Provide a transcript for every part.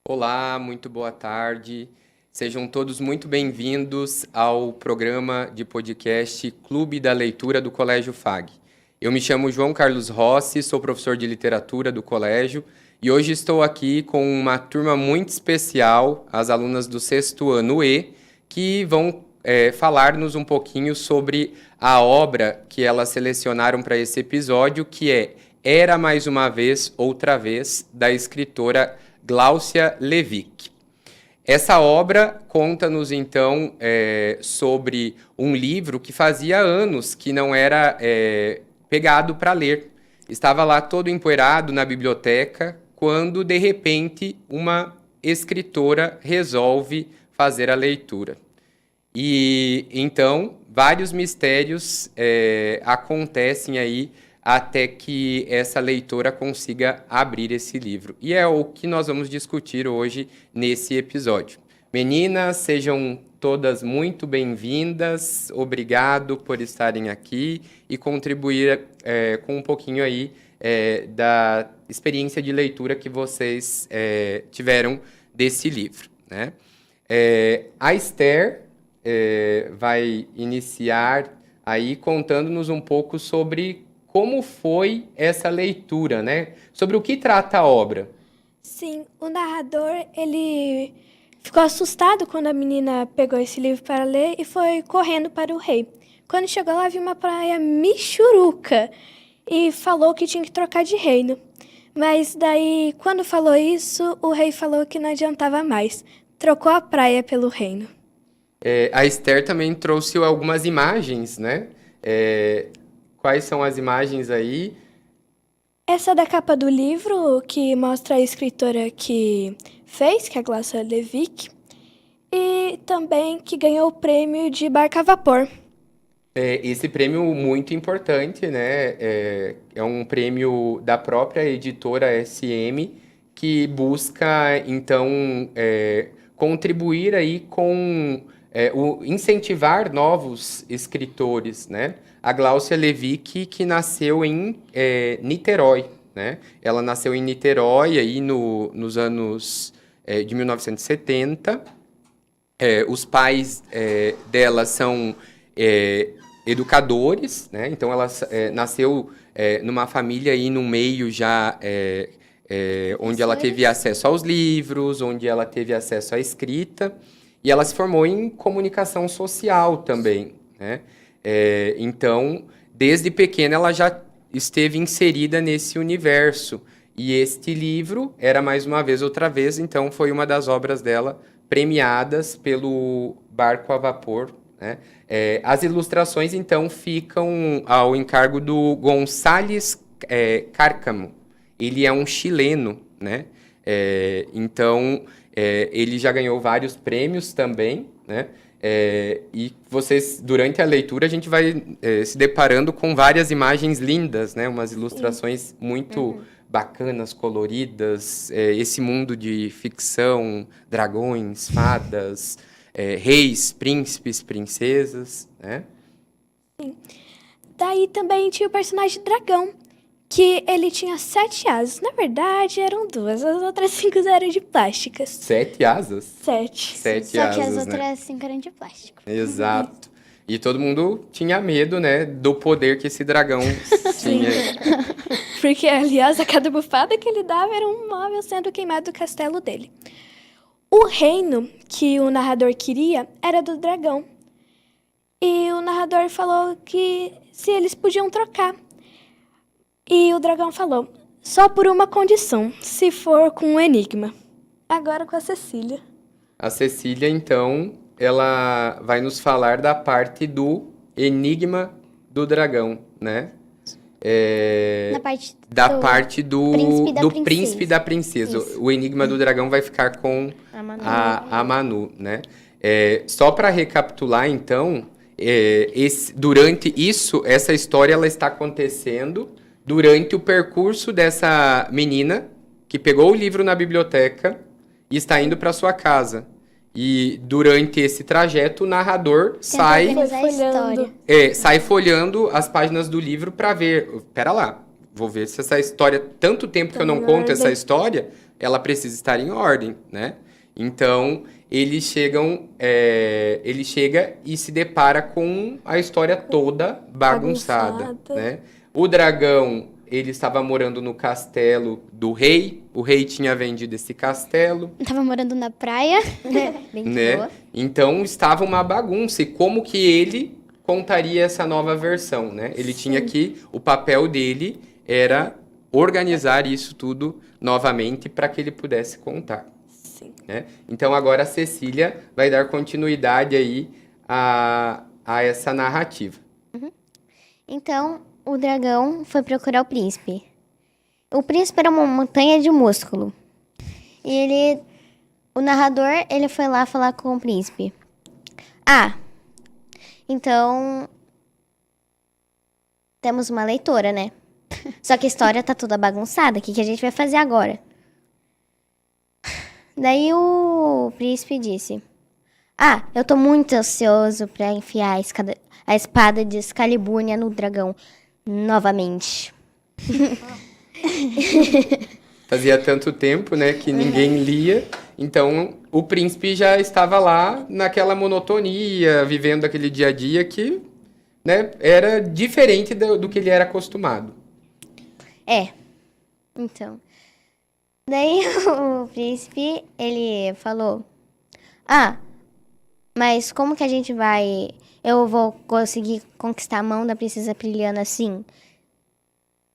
Olá, muito boa tarde. Sejam todos muito bem-vindos ao programa de podcast Clube da Leitura do Colégio FAG. Eu me chamo João Carlos Rossi, sou professor de literatura do colégio e hoje estou aqui com uma turma muito especial, as alunas do 6º ano E, que vão falar-nos um pouquinho sobre a obra que elas selecionaram para esse episódio, que é Era Mais Uma Vez, Outra Vez, da escritora Gláucia Levick. Essa obra conta-nos, então, sobre um livro que fazia anos que não era pegado para ler. Estava lá todo empoeirado na biblioteca, quando, de repente, uma escritora resolve fazer a leitura. E, então, vários mistérios acontecem aí até que essa leitora consiga abrir esse livro. E é o que nós vamos discutir hoje nesse episódio. Meninas, sejam todas muito bem-vindas. Obrigado por estarem aqui e contribuir com um pouquinho aí da experiência de leitura que vocês tiveram desse livro, né? A Esther vai iniciar aí contando-nos um pouco sobre como foi essa leitura, né? Sobre o que trata a obra. Sim, o narrador, ele ficou assustado quando a menina pegou esse livro para ler e foi correndo para o rei. Quando chegou lá, viu uma praia michuruca e falou que tinha que trocar de reino. Mas daí, quando falou isso, o rei falou que não adiantava mais. Trocou a praia pelo reino. A Esther também trouxe algumas imagens, né? Quais são as imagens aí? Essa da capa do livro, que mostra a escritora que fez, que é a Gláucia Levick, e também que ganhou o prêmio de barca a vapor. Esse prêmio muito importante, né? É um prêmio da própria editora SM, que busca, então, contribuir aí com incentivar novos escritores, né? A Gláucia Levick, que nasceu em Niterói, né? Ela nasceu em Niterói aí nos anos de 1970. Os pais dela são educadores, né? Então ela nasceu numa família aí no meio já onde ela teve acesso aos livros, onde ela teve acesso à escrita. E ela se formou em comunicação social também, né? Então, desde pequena, ela já esteve inserida nesse universo. E este livro, Era Mais Uma Vez, Outra Vez, então, foi uma das obras dela premiadas pelo Barco a Vapor, né? As ilustrações, então, ficam ao encargo do Gonçalves Cárcamo. Ele é um chileno, né? Então, ele já ganhou vários prêmios também, né? E vocês, durante a leitura, a gente vai se deparando com várias imagens lindas, né? Umas ilustrações muito bacanas, coloridas. Esse mundo de ficção, dragões, fadas, reis, príncipes, princesas, né? Sim. Daí também tinha o personagem dragão, que ele tinha 7 asas. Na verdade, eram 2. As outras 5 eram de plásticas. 7 asas? 7. 7 Só que asas, as né? outras 5 eram de plástico. Exato. E todo mundo tinha medo, né, do poder que esse dragão tinha. Porque, aliás, a cada bufada que ele dava era um móvel sendo queimado do castelo dele. O reino que o narrador queria era do dragão. E o narrador falou que se eles podiam trocar. E o dragão falou, só por uma condição, se for com um enigma. Agora com a Cecília. A Cecília, então, ela vai nos falar da parte do enigma do dragão, né? Na parte Da do parte do príncipe da princesa. príncipe da princesa. Isso. O enigma do dragão vai ficar com A Manu. a Manu, né? Só para recapitular, então, durante isso, essa história ela está acontecendo durante o percurso dessa menina que pegou o livro na biblioteca e está indo para sua casa. E durante esse trajeto, o narrador sai organizar a história. sai folheando as páginas do livro para ver. Pera lá, vou ver se essa história, tanto tempo que eu não conto essa história, ela precisa estar em ordem, né? Então, ele chega e se depara com a história toda bagunçada, né? O dragão, ele estava morando no castelo do rei. O rei tinha vendido esse castelo. Tava morando na praia. Bem né? boa. Então, estava uma bagunça. E como que ele contaria essa nova versão, né? Ele tinha que... O papel dele era organizar isso tudo novamente para que ele pudesse contar. Sim. Né? Então, agora a Cecília vai dar continuidade aí a essa narrativa. Então, o dragão foi procurar o príncipe. O príncipe era uma montanha de músculo. E o narrador, ele foi lá falar com o príncipe. Então, temos uma leitora, né? Só que a história tá toda bagunçada. O que a gente vai fazer agora? Daí o príncipe disse: eu tô muito ansioso pra enfiar a espada de Excalibúrnia no dragão novamente. Fazia tanto tempo, né, que ninguém lia. Então, o príncipe já estava lá naquela monotonia, vivendo aquele dia a dia que, né, era diferente do que ele era acostumado. Então. Daí o príncipe, ele falou: mas como que a gente vai... Eu vou conseguir conquistar a mão da princesa Priliana assim?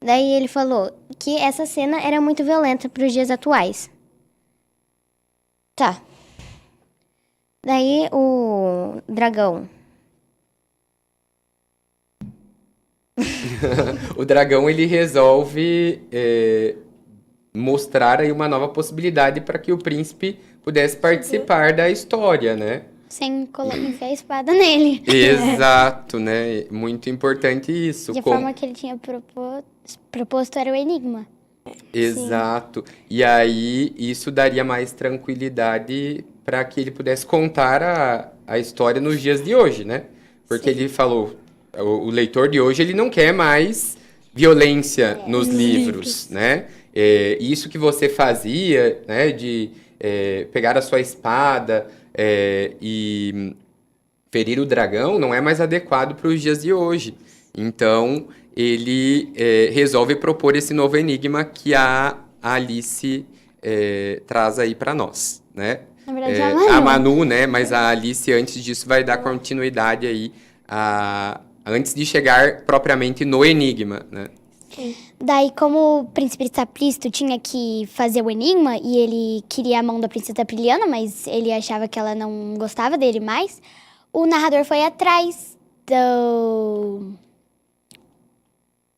Daí ele falou que essa cena era muito violenta para os dias atuais. Tá. Daí o dragão... O dragão, ele resolve mostrar aí uma nova possibilidade para que o príncipe pudesse participar da história, né? Sem enfiar a espada nele. Exato, né? Muito importante isso. De forma que ele tinha proposto era o enigma. Exato. E aí, isso daria mais tranquilidade para que ele pudesse contar a história nos dias de hoje, né? Porque ele falou, o leitor de hoje, ele não quer mais violência nos livros, né? Isso que você fazia, né? De pegar a sua espada e ferir o dragão, não é mais adequado para os dias de hoje. Então, ele resolve propor esse novo enigma que a Alice traz aí para nós, né? Na verdade, a Manu, né? Mas a Alice, antes disso, vai dar continuidade aí antes de chegar propriamente no enigma, né? Sim. Daí, como o príncipe Sapristo tinha que fazer o enigma e ele queria a mão da princesa Priliana, mas ele achava que ela não gostava dele mais, o narrador foi atrás do...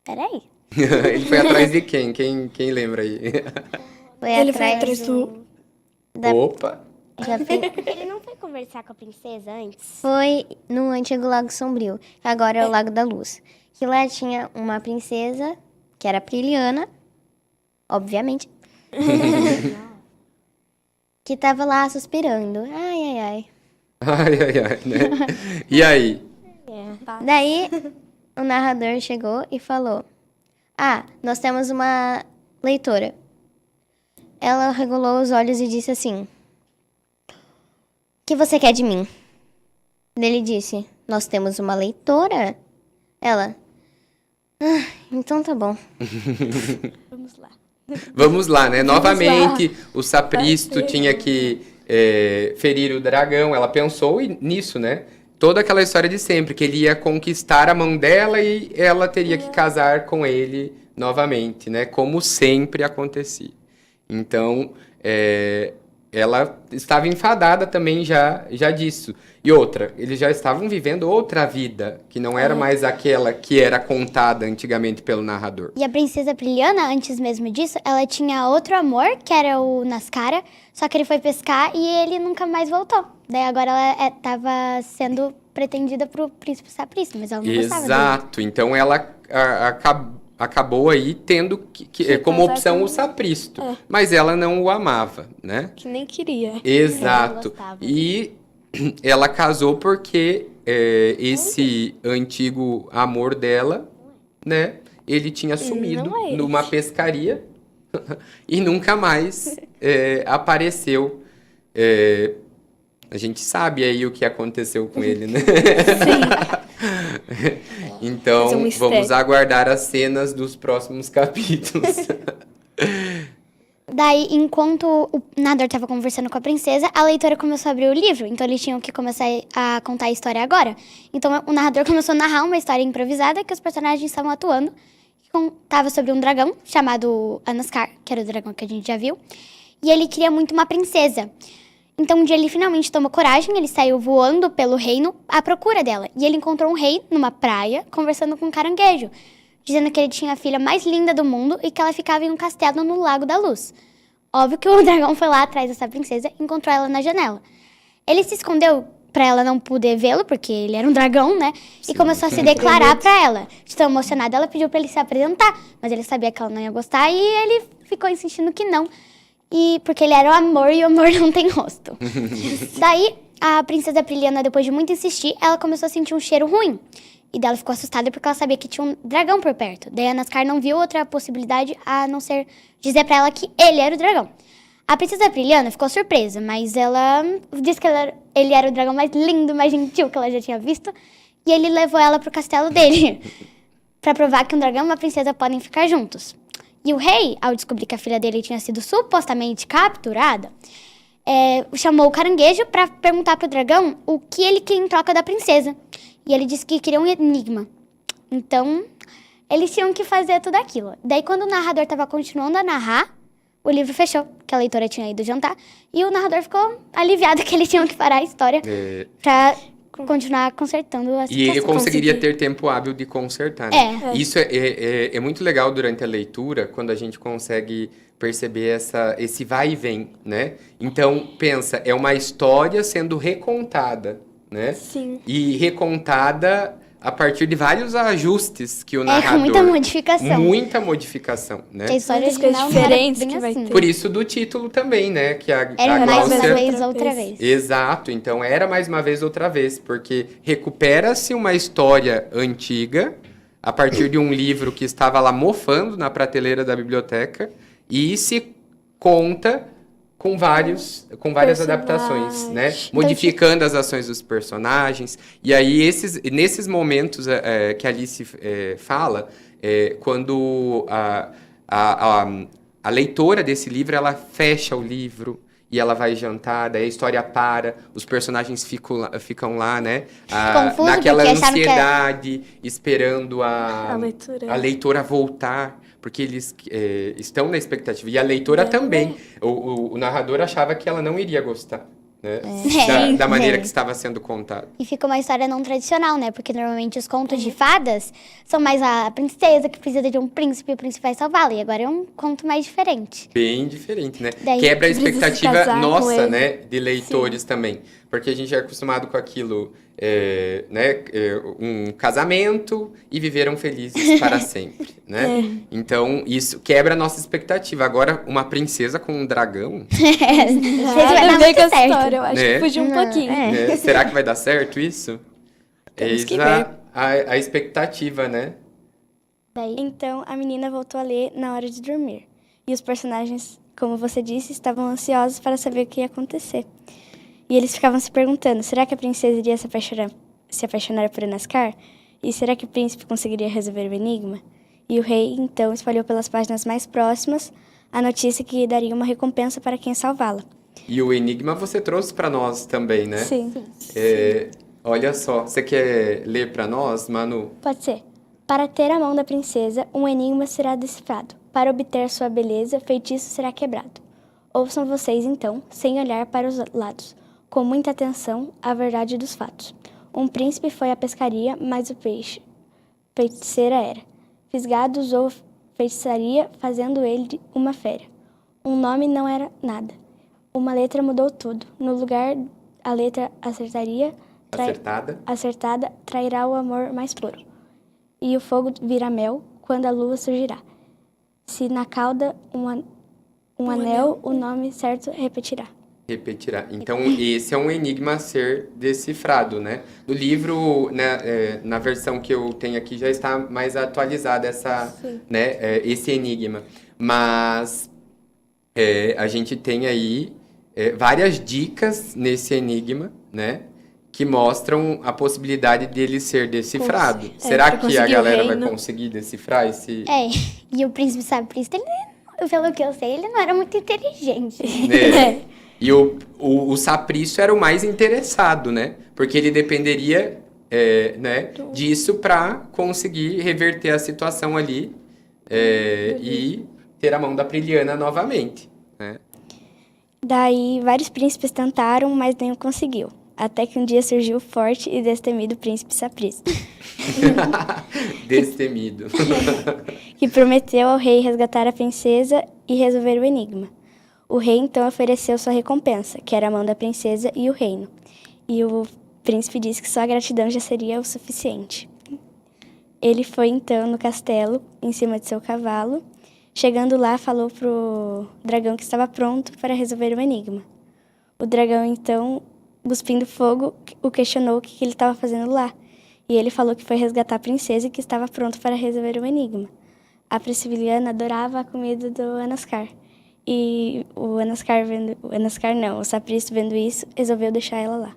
Peraí. Ele foi atrás de quem? Quem lembra aí? Ele foi atrás do... Opa! Ele não foi conversar com a princesa antes? Foi no antigo Lago Sombrio, que agora é o Lago da Luz. Que lá tinha uma princesa, que era Priliana, obviamente, que tava lá suspirando. Ai, né? E aí? Daí, o narrador chegou e falou: nós temos uma leitora. Ela regulou os olhos e disse assim: o que você quer de mim? Ele disse: nós temos uma leitora. Ela: então tá bom. Vamos lá, né? Novamente, o Sapristo tinha que ferir o dragão. Ela pensou nisso, né? Toda aquela história de sempre, que ele ia conquistar a mão dela e ela teria que casar com ele novamente, né? Como sempre acontecia. Então, ela estava enfadada também já disso. E outra, eles já estavam vivendo outra vida, que não era mais aquela que era contada antigamente pelo narrador. E a princesa Priliana, antes mesmo disso, ela tinha outro amor, que era o Nascara, só que ele foi pescar e ele nunca mais voltou. Daí agora ela estava sendo pretendida pro príncipe Sapristo, mas ela não gostava dele. Exato, então ela acabou aí tendo como opção o Sapristo, mas ela não o amava, né? Que nem queria. Exato. E ela casou porque esse antigo amor dela, né? Ele tinha sumido numa pescaria. e nunca mais apareceu. A gente sabe aí o que aconteceu com ele, né? Então, Mas é um mistério. vamos aguardar as cenas dos próximos capítulos. Daí, enquanto o narrador estava conversando com a princesa, a leitora começou a abrir o livro. Então, eles tinham que começar a contar a história agora. Então, o narrador começou a narrar uma história improvisada que os personagens estavam atuando. Que contava sobre um dragão chamado Anaskar, que era o dragão que a gente já viu. E ele queria muito uma princesa. Então, um dia ele finalmente tomou coragem, ele saiu voando pelo reino à procura dela. E ele encontrou um rei numa praia, conversando com um caranguejo, dizendo que ele tinha a filha mais linda do mundo e que ela ficava em um castelo no Lago da Luz. Óbvio que o dragão foi lá atrás dessa princesa e encontrou ela na janela. Ele se escondeu pra ela não poder vê-lo, porque ele era um dragão, né? Sim. E começou a se declarar pra ela. De tão emocionada, ela pediu pra ele se apresentar, mas ele sabia que ela não ia gostar e ele ficou insistindo que não. E porque ele era o amor e o amor não tem rosto. Daí, a princesa Brilhana, depois de muito insistir, ela começou a sentir um cheiro ruim. E daí ela ficou assustada porque ela sabia que tinha um dragão por perto. Daí a Anaskar não viu outra possibilidade a não ser dizer pra ela que ele era o dragão. A princesa Brilhana ficou surpresa, mas ela disse que ele era o dragão mais lindo, mais gentil que ela já tinha visto. E ele levou ela pro castelo dele, pra provar que um dragão e uma princesa podem ficar juntos. E o rei, ao descobrir que a filha dele tinha sido supostamente capturada, chamou o caranguejo pra perguntar pro dragão o que ele queria em troca da princesa. E ele disse que queria um enigma. Então, eles tinham que fazer tudo aquilo. Daí, quando o narrador estava continuando a narrar, o livro fechou, que a leitora tinha ido jantar. E o narrador ficou aliviado que eles tinham que parar a história pra continuar consertando a situação. E ele conseguiria ter tempo hábil de consertar, né? Isso é muito legal durante a leitura, quando a gente consegue perceber esse vai e vem, né? Então, pensa, é uma história sendo recontada, né? Sim. E recontada a partir de vários ajustes que o narrador... com muita modificação. Muita modificação, né? Porque a história Muitas coisas original não era diferentes bem que vai assim. ter. Por isso do título também, né? Que a Era mais uma Gláucia... vez, outra vez. Exato, então era mais uma vez, outra vez, porque recupera-se uma história antiga a partir de um livro que estava lá mofando na prateleira da biblioteca e se conta com várias adaptações, né? Modificando as ações dos personagens. E aí, nesses momentos que a Alice fala, quando a leitora desse livro, ela fecha o livro e ela vai jantar, daí a história para, os personagens ficam lá, né? Confuso, naquela porque acharam que ansiedade, esperando a leitura. leitora voltar, porque eles estão na expectativa. E a leitora também. O narrador achava que ela não iria gostar, né? Da maneira que estava sendo contada. E fica uma história não tradicional, né? Porque normalmente os contos de fadas são mais a princesa que precisa de um príncipe e o príncipe vai salvá-la. E agora é um conto mais diferente. Bem diferente, né? Daí, quebra a precisa se expectativa casar com nossa, ele. né? De leitores também. Porque a gente é acostumado com aquilo, né? Um casamento e viveram felizes para sempre, né? Então, isso quebra a nossa expectativa. Agora, uma princesa com um dragão, Vai dar Nada a ver muito com a certo. história, eu acho Né? que fugiu um pouquinho. né? Será que vai dar certo isso? Temos que Eis ver. a expectativa, né? Então, a menina voltou a ler na hora de dormir. E os personagens, como você disse, estavam ansiosos para saber o que ia acontecer. E eles ficavam se perguntando, será que a princesa iria se apaixonar por Anaskar? E será que o príncipe conseguiria resolver o enigma? E o rei, então, espalhou pelas páginas mais próximas a notícia que daria uma recompensa para quem salvá-la. E o enigma você trouxe para nós também, né? Sim. Olha só, você quer ler para nós, Manu? Pode ser. Para ter a mão da princesa, um enigma será decifrado. Para obter sua beleza, feitiço será quebrado. Ouçam vocês, então, sem olhar para os lados, com muita atenção, a verdade dos fatos. Um príncipe foi à pescaria, mas o feiticeira era. Fisgado usou feitiçaria, fazendo ele uma fera. Um nome não era nada. Uma letra mudou tudo. No lugar, a letra acertada trairá o amor mais puro. E o fogo virá mel quando a lua surgirá. Se na cauda um anel, o nome certo repetirá. Então, esse é um enigma a ser decifrado, né? No livro, né, na versão que eu tenho aqui, já está mais atualizada esse enigma. Mas a gente tem aí várias dicas nesse enigma, né? Que mostram a possibilidade dele ser decifrado. Será pra que a conseguir o galera vai reino. conseguir decifrar esse... E o príncipe Saprista, pelo que eu sei, ele não era muito inteligente. né? E o Sapristo era o mais interessado, né? Porque ele dependeria né, disso para conseguir reverter a situação ali e ter a mão da Priliana novamente, né? Daí, vários príncipes tentaram, mas nenhum conseguiu. Até que um dia surgiu o forte e destemido príncipe Saprista, Destemido. que prometeu ao rei resgatar a princesa e resolver o enigma. O rei então ofereceu sua recompensa, que era a mão da princesa e o reino. E o príncipe disse que só a gratidão já seria o suficiente. Ele foi então no castelo, em cima de seu cavalo. Chegando lá, falou pro dragão que estava pronto para resolver o enigma. O dragão então, cuspindo fogo, o questionou o que ele estava fazendo lá. E ele falou que foi resgatar a princesa e que estava pronto para resolver o enigma. A Prisciliana adorava a comida do Anascar. E o Sapristo vendo isso, resolveu deixar ela lá.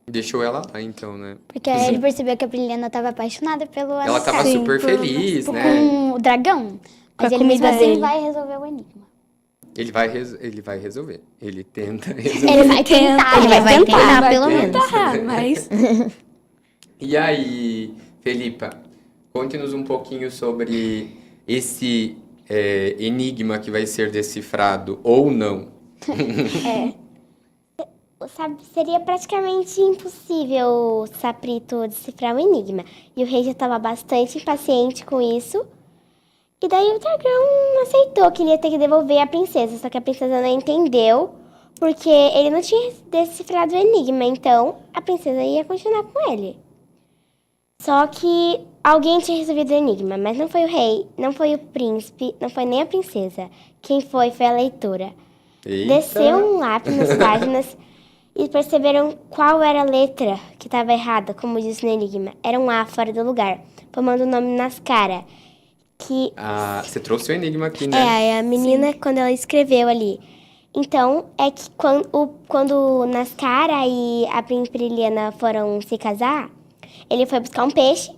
Deixou ela lá, então, né? Porque aí ele percebeu que a Priliana estava apaixonada pelo Ela Anascar. tava super feliz, né? Com o dragão. Mas Com a ele mesmo comida assim dele. vai resolver o enigma. Ele vai resolver. Ele tenta resolver. Ele vai tentar. Ele vai tentar, pelo tentar. menos. Ah, mas E aí, Felipa, conte-nos um pouquinho sobre esse enigma que vai ser decifrado ou não. Sabe, seria praticamente impossível o Saprito decifrar o enigma. E o rei já estava bastante impaciente com isso. E daí o dragão aceitou que ele ia ter que devolver a princesa. Só que a princesa não entendeu, porque ele não tinha decifrado o enigma. Então, a princesa ia continuar com ele. Só que alguém tinha resolvido o enigma, mas não foi o rei, não foi o príncipe, não foi nem a princesa. Quem foi a leitora. Eita. Desceu um lápis nas páginas e perceberam qual era a letra que estava errada, como disse no enigma. Era um A fora do lugar, formando o nome Nascara. Que Ah, você trouxe o enigma aqui, né? é a menina quando ela escreveu ali. Então, é que quando Nascara e a Princesa foram se casar, ele foi buscar um peixe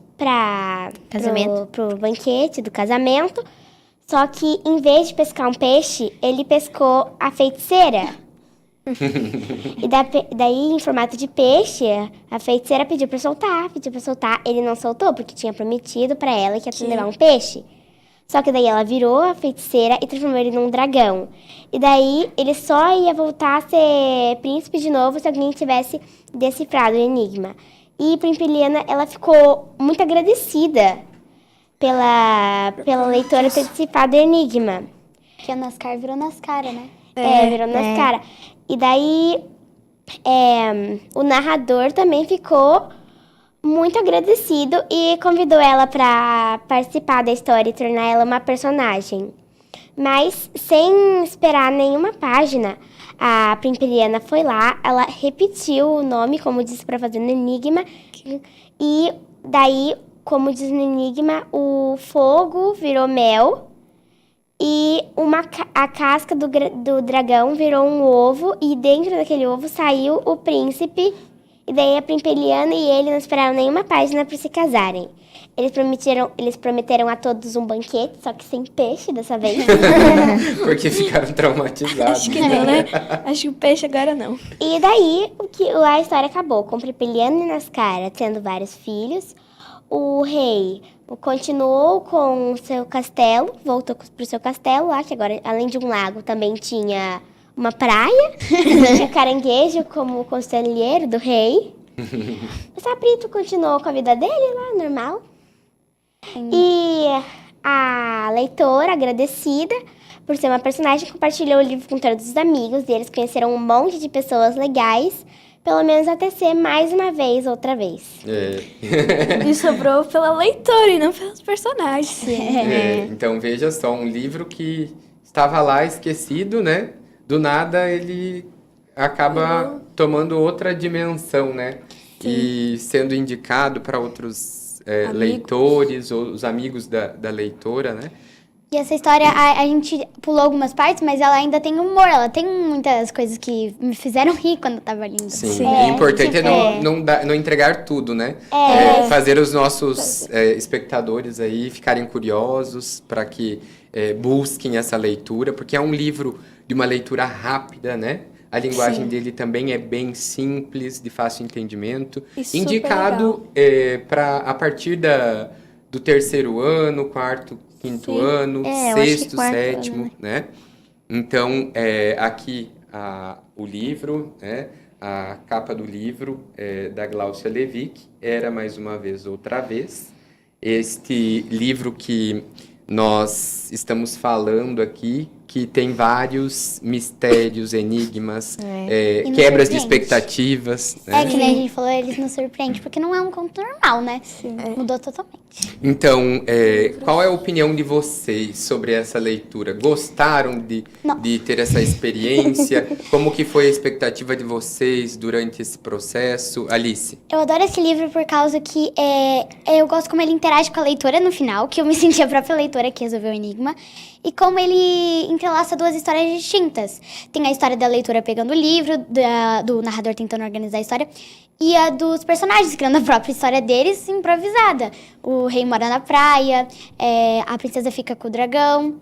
pro banquete do casamento. Só que, em vez de pescar um peixe, ele pescou a feiticeira. E daí, em formato de peixe, a feiticeira pediu pra soltar. Ele não soltou, porque tinha prometido pra ela que ia levar um peixe. Só que daí ela virou a feiticeira e transformou ele num dragão. E daí, ele só ia voltar a ser príncipe de novo se alguém tivesse decifrado o enigma. E Primpiliana, ela ficou muito agradecida pela leitora ter decifrado o enigma. Que a Nascar virou Nascara, né? Virou Nascara. E daí, o narrador também ficou muito agradecido e convidou ela para participar da história e tornar ela uma personagem. Mas, sem esperar nenhuma página, a Primpiliana foi lá, ela repetiu o nome, como disse, para fazer no enigma. E daí, como diz no enigma, o fogo virou mel. E a casca do dragão virou um ovo, e dentro daquele ovo saiu o príncipe. E daí a Primpeliana e ele não esperaram nenhuma página para se casarem. Eles prometeram a todos um banquete, só que sem peixe dessa vez. Porque ficaram traumatizados. acho que não, né? Acho que o peixe agora não. E daí a história acabou, com Primpeliana e Nascara tendo vários filhos. O rei continuou com o seu castelo, voltou pro seu castelo lá, que agora, além de um lago, também tinha uma praia. Tinha caranguejo como conselheiro do rei. O Saprito continuou com a vida dele lá, normal. E a leitora, agradecida por ser uma personagem, compartilhou o livro com todos os amigos. E eles conheceram um monte de pessoas legais, pelo menos até ser mais uma vez, outra vez. E sobrou pela leitora e não pelos personagens. Então veja só, um livro que estava lá esquecido, né? Do nada ele acaba tomando outra dimensão, né? E sendo indicado para outros leitores ou os amigos da leitora, né? E essa história, a gente pulou algumas partes, mas ela ainda tem humor. Ela tem muitas coisas que me fizeram rir quando eu tava lendo. Sim, o importante é não entregar tudo, né? Fazer os nossos espectadores aí ficarem curiosos para que busquem essa leitura, porque é um livro de uma leitura rápida, né? A linguagem dele também é bem simples, de fácil entendimento. E super Indicado para a partir do terceiro ano, quarto, quinto ano, eu acho que sexto, quarto sétimo, ano, né? Então, aqui o livro, né? A capa do livro da Gláucia Levick, Era Mais Uma Vez, Outra Vez. Este livro que nós estamos falando aqui, que tem vários mistérios, enigmas, E nos quebras de surpreende. expectativas. Né? Que nem a gente falou, eles nos surpreendem, porque não é um conto normal, né? Mudou totalmente. Então, qual é a opinião de vocês sobre essa leitura? Gostaram de ter essa experiência? Como que foi a expectativa de vocês durante esse processo? Alice? Eu adoro esse livro por causa que eu gosto como ele interage com a leitora no final, que eu me senti a própria leitora que resolveu o enigma, e como ele entrelaça duas histórias distintas. Tem a história da leitora pegando o livro, do narrador tentando organizar a história, e a dos personagens criando a própria história deles improvisada. O rei mora na praia, a princesa fica com o dragão.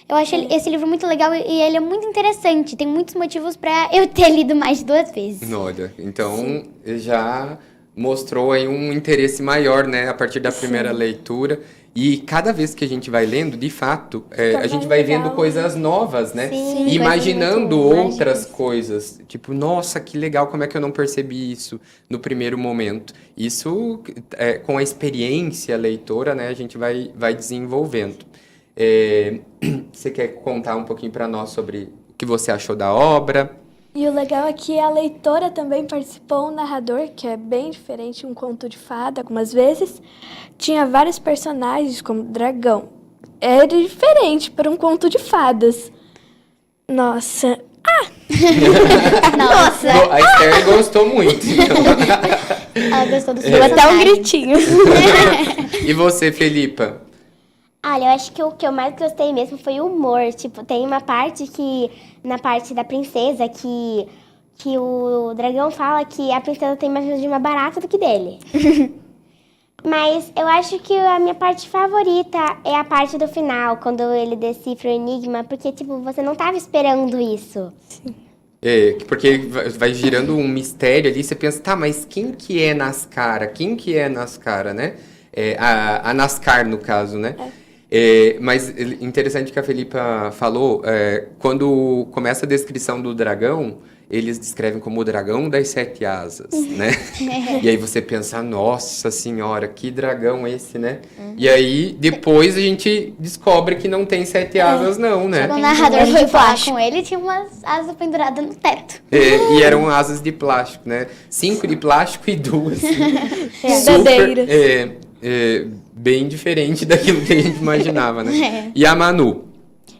Eu acho esse livro muito legal e ele é muito interessante. Tem muitos motivos pra eu ter lido mais de 2 vezes. Olha, então já mostrou aí um interesse maior, né, a partir da primeira leitura. E cada vez que a gente vai lendo, de fato, a gente vai vendo coisas novas, né? Sim, E imaginando coisas muito outras coisas. Tipo, nossa, que legal, como é que eu não percebi isso no primeiro momento? Isso, com a experiência leitora, né, a gente vai desenvolvendo. Você quer contar um pouquinho para nós sobre o que você achou da obra? E o legal é que a leitora também participou, o narrador, que é bem diferente de um conto de fada, algumas vezes. Tinha vários personagens, como dragão. Era diferente para um conto de fadas. Nossa. Nossa, A Esther gostou muito. Então. ela gostou do seu Deu até um personagem. gritinho. E você, Felipa? Olha, eu acho que o que eu mais gostei mesmo foi o humor. Tipo, tem uma parte na parte da princesa, que o dragão fala que a princesa tem mais medo de uma barata do que dele. Mas eu acho que a minha parte favorita é a parte do final, quando ele decifra o enigma, porque, tipo, você não tava esperando isso. Porque vai girando um mistério ali, você pensa, tá, mas quem que é Nascara? Quem que é Nascara, né? A Nascar, no caso, né? Mas interessante que a Felipa falou, quando começa a descrição do dragão, eles descrevem como o dragão das 7 asas, né? E aí você pensa, nossa senhora, que dragão esse, né? E aí, depois a gente descobre que não tem 7 asas não, né? Quando o narrador foi falar com ele, tinha umas asas penduradas no teto. E eram asas de plástico, né? 5 de plástico e 2. Verdadeiras. Bem diferente daquilo que a gente imaginava, né? E a Manu?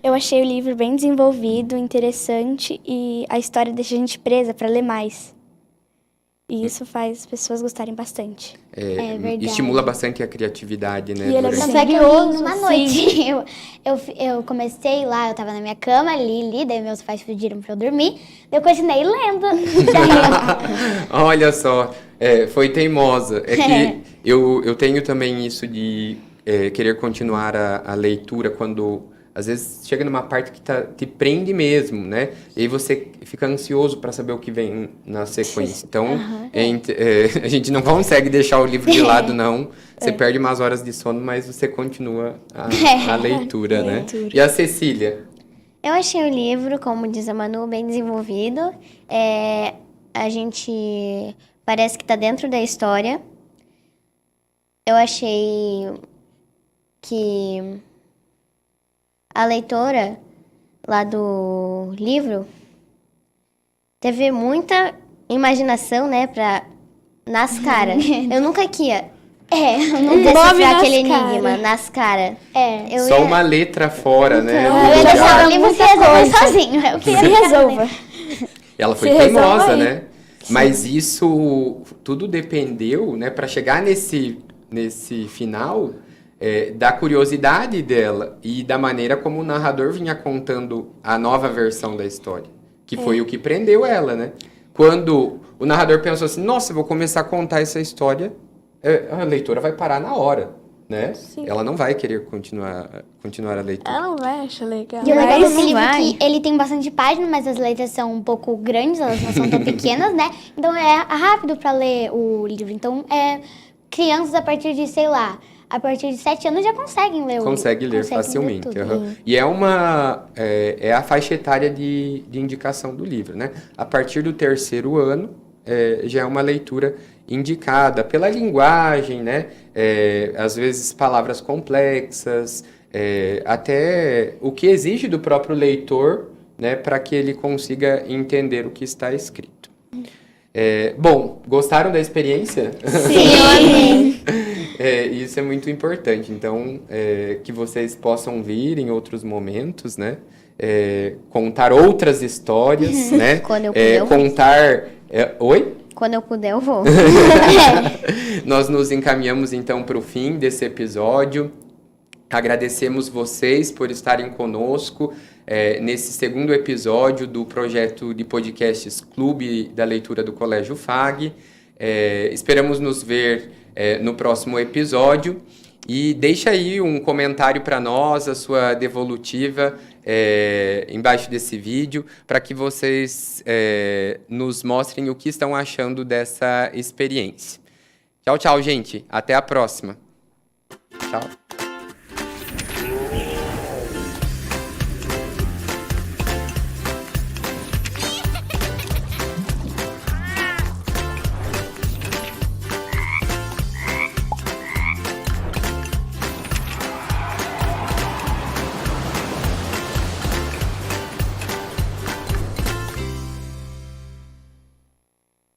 Eu achei o livro bem desenvolvido, interessante e a história deixa a gente presa para ler mais. E isso faz as pessoas gostarem bastante. Verdade. Estimula bastante a criatividade, né? E ele é durante- Tanto é que eu li numa Sim. noite. Eu comecei lá, eu tava na minha cama, li, daí meus pais pediram pra eu dormir. Daí eu continuei lendo. Olha só, foi teimosa. É que eu tenho também isso de querer continuar a leitura quando, às vezes, chega numa parte que te prende mesmo, né? E aí você fica ansioso para saber o que vem na sequência. Então, a gente não consegue deixar o livro de lado, não. Você perde umas horas de sono, mas você continua a leitura, né? E a Cecília? Eu achei o livro, como diz a Manu, bem desenvolvido. A gente parece que tá dentro da história. Eu achei que a leitora lá do livro teve muita imaginação, né, pra Nascara. Eu nunca queria decifrar aquele enigma, Nascara. Só uma letra fora, né? Eu do ia deixar lugar. o livro se resolver sozinho. Eu queria Se ficar resolva. Ela foi Se resolva teimosa, aí. né? Mas isso tudo dependeu, né? Para chegar nesse final, da curiosidade dela e da maneira como o narrador vinha contando a nova versão da história, que foi o que prendeu ela, né? Quando o narrador pensou assim, nossa, eu vou começar a contar essa história, a leitora vai parar na hora, né? Sim. Ela não vai querer continuar a leitura. Ela não vai achar legal. E o legal Mas desse livro é vai. que ele tem bastante páginas, mas as letras são um pouco grandes, elas não são tão pequenas, né? Então é rápido pra ler o livro. Então, crianças a partir de, sei lá, a partir de 7 anos já conseguem ler Consegue ler conseguem facilmente. tudo. Aham. E é a faixa etária de indicação do livro, né? A partir do 3º ano, já é uma leitura indicada pela linguagem, né? Às vezes palavras complexas, até o que exige do próprio leitor, né? Para que ele consiga entender o que está escrito. Bom, gostaram da experiência? Sim. Isso é muito importante. Então, que vocês possam vir em outros momentos, né? Contar outras histórias, né? Quando eu puder, eu vou. Contar... Oi? Quando eu puder, eu vou. Nós nos encaminhamos, então, para o fim desse episódio. Agradecemos vocês por estarem conosco nesse 2º episódio do projeto de podcasts Clube da Leitura do Colégio FAG. Esperamos nos ver no próximo episódio. E deixa aí um comentário para nós, a sua devolutiva embaixo desse vídeo, para que vocês nos mostrem o que estão achando dessa experiência. Tchau, tchau, gente. Até a próxima. Tchau.